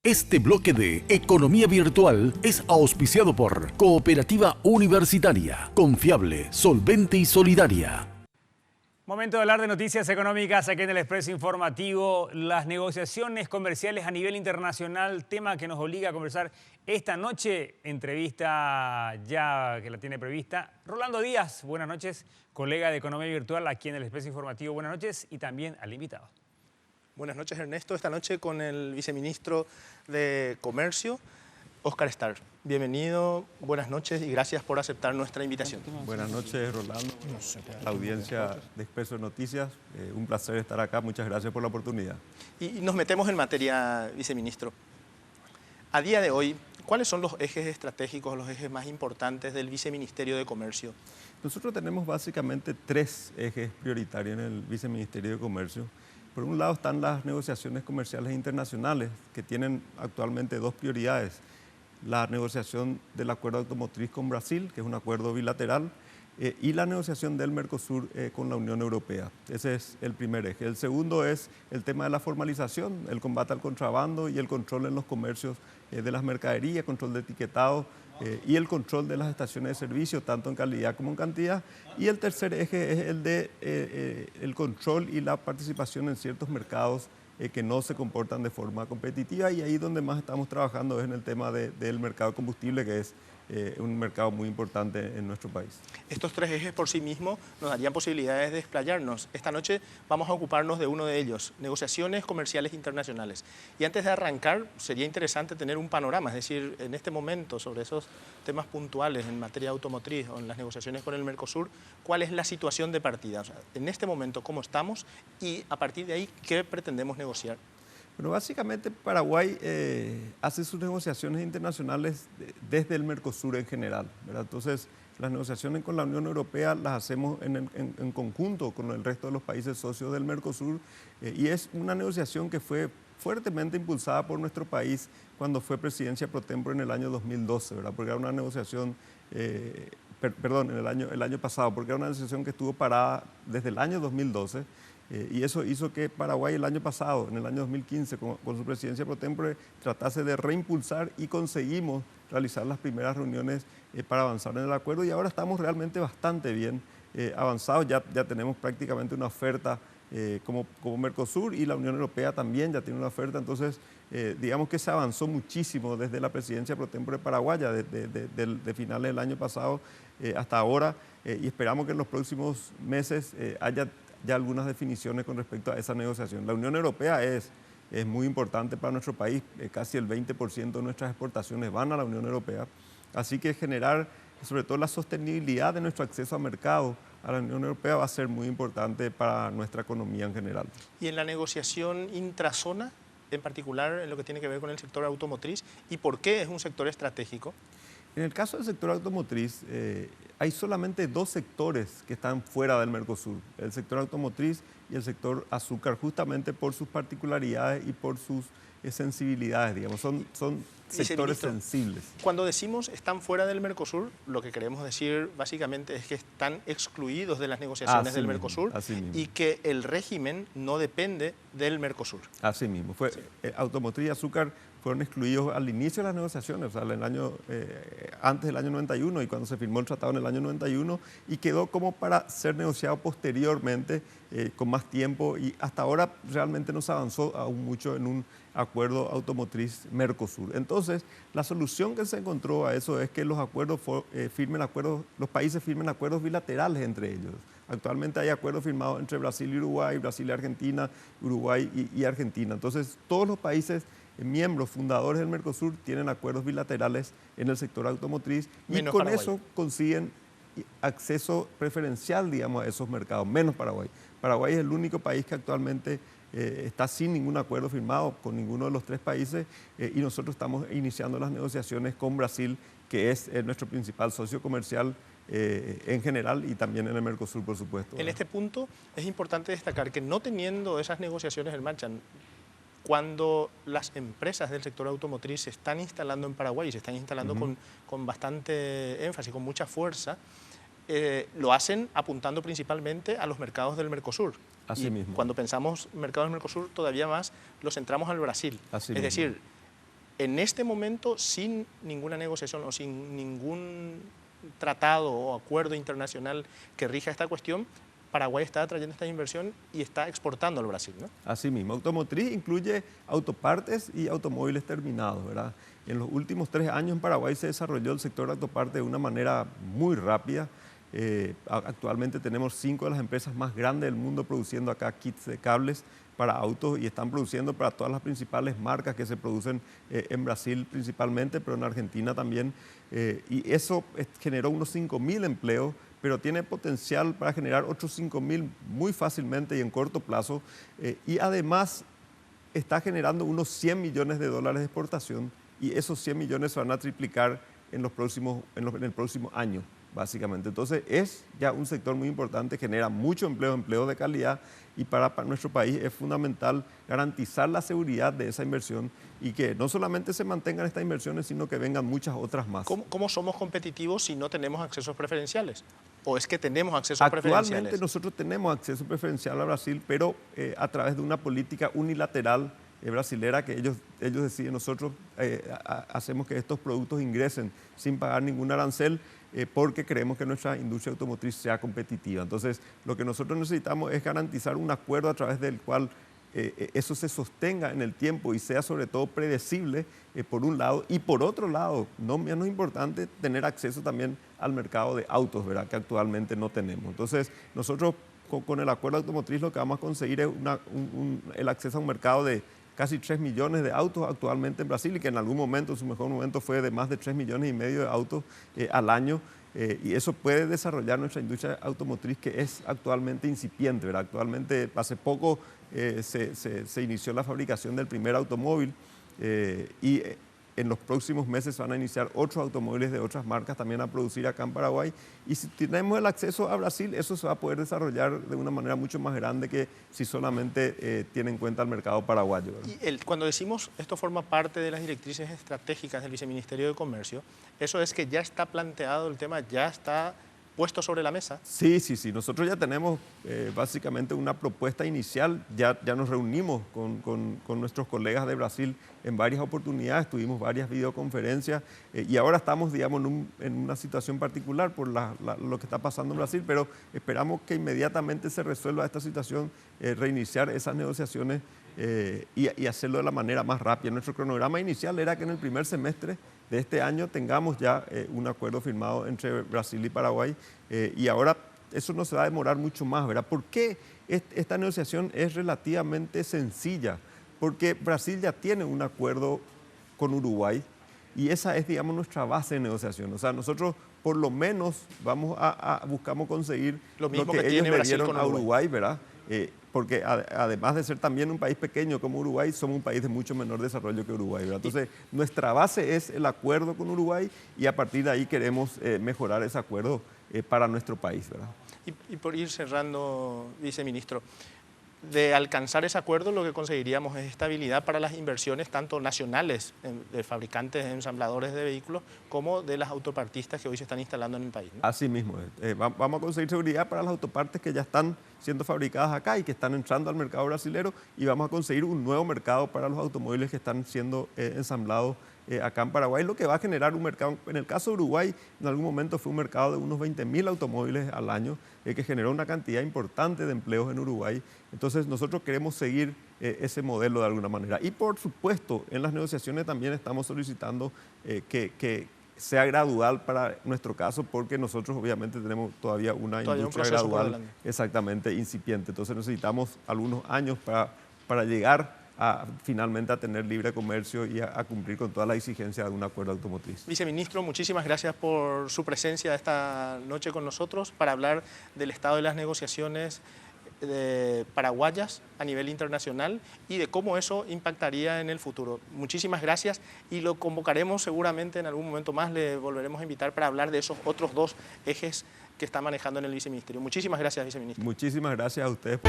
Este bloque de Economía Virtual es auspiciado por Cooperativa Universitaria, confiable, solvente y solidaria. Momento de hablar de noticias económicas aquí en el Expreso Informativo. Las negociaciones comerciales a nivel internacional, tema que nos obliga a conversar esta noche. Entrevista ya que la tiene prevista Rolando Díaz. Buenas noches, colega de Economía Virtual aquí en el Expreso Informativo. Buenas noches y también al invitado. Buenas noches, Ernesto. Esta noche con el viceministro de Comercio, Óscar Starr. Bienvenido, buenas noches y gracias por aceptar nuestra invitación. Buenas noches, Rolando, la audiencia de Expreso Noticias. Un placer estar acá, muchas gracias por la oportunidad. Y nos metemos en materia, viceministro. A día de hoy, ¿cuáles son los ejes estratégicos, los ejes más importantes del Viceministerio de Comercio? Nosotros tenemos básicamente tres ejes prioritarios en el Viceministerio de Comercio. Por un lado están las negociaciones comerciales internacionales, que tienen actualmente dos prioridades. La negociación del acuerdo automotriz con Brasil, que es un acuerdo bilateral, y la negociación del Mercosur con la Unión Europea. Ese es el primer eje. El segundo es el tema de la formalización, el combate al contrabando y el control en los comercios de las mercaderías, control de etiquetado y el control de las estaciones de servicio, tanto en calidad como en cantidad. Y el tercer eje es el de el control y la participación en ciertos mercados que no se comportan de forma competitiva, y ahí donde más estamos trabajando es en el tema del mercado de combustible, que es un mercado muy importante en nuestro país. Estos tres ejes por sí mismos nos darían posibilidades de explayarnos. Esta noche vamos a ocuparnos de uno de ellos, negociaciones comerciales internacionales. Y antes de arrancar, sería interesante tener un panorama, es decir, en este momento, sobre esos temas puntuales en materia automotriz o en las negociaciones con el Mercosur, ¿cuál es la situación de partida? O sea, en este momento, ¿cómo estamos? Y a partir de ahí, ¿qué pretendemos negociar? Bueno, básicamente Paraguay hace sus negociaciones internacionales desde el Mercosur en general, ¿verdad? Entonces, las negociaciones con la Unión Europea las hacemos en conjunto con el resto de los países socios del Mercosur, y es una negociación que fue fuertemente impulsada por nuestro país cuando fue presidencia pro tempore en el año 2012, ¿verdad? Porque era una negociación, perdón, el año pasado, porque era una negociación que estuvo parada desde el año 2012. Y eso hizo que Paraguay el año pasado, en el año 2015, con su presidencia pro tempore, tratase de reimpulsar, y conseguimos realizar las primeras reuniones para avanzar en el acuerdo, y ahora estamos realmente bastante bien avanzados. Ya tenemos prácticamente una oferta como Mercosur, y la Unión Europea también ya tiene una oferta. Entonces, digamos que se avanzó muchísimo desde la presidencia pro tempore paraguaya, de finales del año pasado hasta ahora, y esperamos que en los próximos meses haya ya algunas definiciones con respecto a esa negociación. La Unión Europea es muy importante para nuestro país, casi el 20% de nuestras exportaciones van a la Unión Europea, así que generar sobre todo la sostenibilidad de nuestro acceso a mercado a la Unión Europea va a ser muy importante para nuestra economía en general. Y en la negociación intrazona, en particular en lo que tiene que ver con el sector automotriz, ¿y por qué es un sector estratégico? En el caso del sector automotriz, hay solamente dos sectores que están fuera del Mercosur, el sector automotriz y el sector azúcar, justamente por sus particularidades y por sus sensibilidades, digamos, son sectores sensibles. Cuando decimos están fuera del Mercosur, lo que queremos decir básicamente es que están excluidos de las negociaciones del Mercosur, y que el régimen no depende del Mercosur. Así mismo, automotriz y azúcar fueron excluidos al inicio de las negociaciones, o sea, antes del año 91, y cuando se firmó el tratado en el año 91, y quedó como para ser negociado posteriormente con más tiempo, y hasta ahora realmente no se avanzó aún mucho en un acuerdo automotriz Mercosur. Entonces, la solución que se encontró a eso es que los países firmen acuerdos bilaterales entre ellos. Actualmente hay acuerdos firmados entre Brasil y Uruguay, Brasil y Argentina, Uruguay y Argentina. Entonces, todos los países miembros fundadores del Mercosur tienen acuerdos bilaterales en el sector automotriz, y con Paraguay. Eso consiguen acceso preferencial, digamos, a esos mercados, menos Paraguay. Paraguay es el único país que actualmente está sin ningún acuerdo firmado con ninguno de los tres países, y nosotros estamos iniciando las negociaciones con Brasil, que es nuestro principal socio comercial en general, y también en el Mercosur, por supuesto. En este punto es importante destacar que, no teniendo esas negociaciones en marcha, cuando las empresas del sector automotriz se están instalando en Paraguay, y se están instalando con bastante énfasis, con mucha fuerza, lo hacen apuntando principalmente a los mercados del Mercosur. Así mismo. Cuando pensamos mercados del Mercosur, todavía más los centramos al Brasil. Así es mismo. decir, En este momento, sin ninguna negociación o sin ningún tratado o acuerdo internacional que rija esta cuestión, Paraguay está atrayendo esta inversión y está exportando al Brasil, ¿no? Así mismo, automotriz incluye autopartes y automóviles terminados, ¿verdad? En los últimos 3 años en Paraguay se desarrolló el sector de autopartes de una manera muy rápida. Actualmente tenemos 5 de las empresas más grandes del mundo produciendo acá kits de cables para autos y están produciendo para todas las principales marcas que se producen en Brasil principalmente, pero en Argentina también. Y eso generó unos 5.000 empleos, pero tiene potencial para generar otros 5.000 muy fácilmente y en corto plazo. Y además está generando unos 100 millones de dólares de exportación y esos 100 millones se van a triplicar en el próximo año, básicamente. Entonces es ya un sector muy importante, genera mucho empleo de calidad y para nuestro país es fundamental garantizar la seguridad de esa inversión y que no solamente se mantengan estas inversiones, sino que vengan muchas otras más. ¿Cómo somos competitivos si no tenemos accesos preferenciales? ¿O es que tenemos accesos preferenciales? Actualmente nosotros tenemos acceso preferencial a Brasil, pero a través de una política unilateral brasilera que ellos deciden. Nosotros hacemos que estos productos ingresen sin pagar ningún arancel porque creemos que nuestra industria automotriz sea competitiva. Entonces, lo que nosotros necesitamos es garantizar un acuerdo a través del cual eso se sostenga en el tiempo y sea sobre todo predecible por un lado, y por otro lado, no menos importante, tener acceso también al mercado de autos, ¿verdad?, que actualmente no tenemos. Entonces, nosotros con el acuerdo automotriz lo que vamos a conseguir es el acceso a un mercado de casi 3 millones de autos actualmente en Brasil y que en algún momento, su mejor momento fue de más de 3,5 millones de autos al año. Y eso puede desarrollar nuestra industria automotriz que es actualmente incipiente, ¿verdad? Actualmente, hace poco se inició la fabricación del primer automóvil y en los próximos meses van a iniciar otros automóviles de otras marcas también a producir acá en Paraguay. Y si tenemos el acceso a Brasil, eso se va a poder desarrollar de una manera mucho más grande que si solamente tiene en cuenta el mercado paraguayo, ¿verdad? Y cuando decimos esto forma parte de las directrices estratégicas del Viceministerio de Comercio, ¿eso es que ya está planteado el tema, ya está puesto sobre la mesa? Sí. Nosotros ya tenemos básicamente una propuesta inicial. Ya nos reunimos con nuestros colegas de Brasil en varias oportunidades, tuvimos varias videoconferencias y ahora estamos, digamos, en una situación particular por lo que está pasando en Brasil, pero esperamos que inmediatamente se resuelva esta situación, reiniciar esas negociaciones y hacerlo de la manera más rápida. Nuestro cronograma inicial era que en el primer semestre de este año tengamos ya un acuerdo firmado entre Brasil y Paraguay y ahora eso no se va a demorar mucho más, ¿verdad? ¿Por qué esta negociación es relativamente sencilla? Porque Brasil ya tiene un acuerdo con Uruguay y esa es, digamos, nuestra base de negociación. O sea, nosotros por lo menos buscamos conseguir lo mismo que que ellos tiene le Brasil dieron con a Uruguay, ¿verdad? Porque además de ser también un país pequeño como Uruguay, somos un país de mucho menor desarrollo que Uruguay, ¿verdad? Entonces, nuestra base es el acuerdo con Uruguay y a partir de ahí queremos mejorar ese acuerdo para nuestro país, ¿verdad? Y por ir cerrando, viceministro, de alcanzar ese acuerdo lo que conseguiríamos es estabilidad para las inversiones tanto nacionales de fabricantes, ensambladores de vehículos, como de las autopartistas que hoy se están instalando en el país, ¿no? Así mismo, vamos a conseguir seguridad para las autopartes que ya están siendo fabricadas acá y que están entrando al mercado brasilero y vamos a conseguir un nuevo mercado para los automóviles que están siendo ensamblados acá en Paraguay, lo que va a generar un mercado. En el caso de Uruguay, en algún momento fue un mercado de unos 20.000 automóviles al año, que generó una cantidad importante de empleos en Uruguay. Entonces nosotros queremos seguir ese modelo de alguna manera. Y por supuesto, en las negociaciones también estamos solicitando que sea gradual para nuestro caso, porque nosotros obviamente tenemos todavía una industria gradual exactamente incipiente. Entonces necesitamos algunos años para llegar finalmente a tener libre comercio y a cumplir con toda la exigencia de un acuerdo automotriz. Viceministro, muchísimas gracias por su presencia esta noche con nosotros para hablar del estado de las negociaciones paraguayas a nivel internacional y de cómo eso impactaría en el futuro. Muchísimas gracias y lo convocaremos seguramente en algún momento más, le volveremos a invitar para hablar de esos otros 2 ejes que está manejando en el Viceministerio. Muchísimas gracias, viceministro. Muchísimas gracias a ustedes.